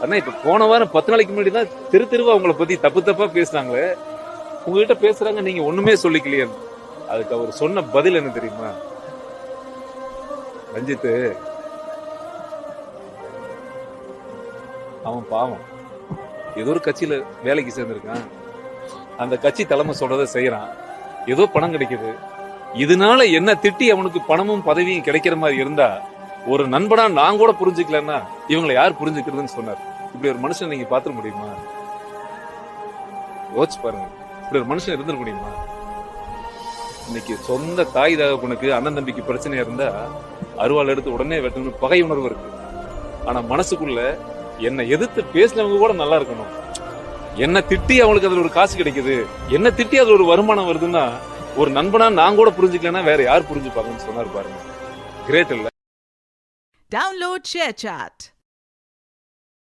அண்ணா இப்ப போன வாரம் 10 நாளைக்கு முன்னாடி தான் தெருவா உங்களை பத்தி தப்பு தப்பா பேசுனாங்களே, உங்ககிட்ட பேசுறாங்க, நீங்க ஒண்ணுமே சொல்லிக்கலையே. அதுக்கு அவர் சொன்ன பதில் என்ன தெரியுமா? ரஞ்சித், அவன் பாவம் ஏதோ ஒரு கட்சியில வேலைக்கு சேர்ந்திருக்கான், அந்த கட்சி தலைமை சொல்றதை செய்யறான், ஏதோ பணம் கிடைக்குது, இதனால என்ன திட்டி அவனுக்கு பணமும் பதவியும் கிடைக்கிற மாதிரி இருந்தா ஒரு நண்பனா நான் கூட புரிஞ்சுக்கலன்னா இவங்களை யார் புரிஞ்சுக்கிறதுன்னு சொன்னார். இப்படி ஒரு மனுஷன் நீங்க பாத்துட முடியுமா? யோசிச்சு பாருங்க, இப்படி ஒரு மனுஷன் இருந்துட முடியுமா? இன்னைக்கு சொந்த தாய் தகப்பனுக்கு அண்ணன் தம்பிக்கு பிரச்சனையா இருந்தா அருவாள் எடுத்து உடனே வெட்டணும் பகை உணர்வு இருக்கு. ஆனா மனசுக்குள்ள என்னை எதிர்த்து பேசினவங்க கூட நல்லா இருக்கணும், என்ன திட்டி அவங்களுக்கு அதுல ஒரு காசு கிடைக்குது, என்ன திட்டி அதுல ஒரு வருமானம் வருதுன்னா ஒரு நண்பனா நான் கூட புரிஞ்சுக்கலன்னா வேற யார் புரிஞ்சுப்பாங்கன்னு சொன்னார் பாருங்க. கிரேட் இல்ல? Download ShareChat.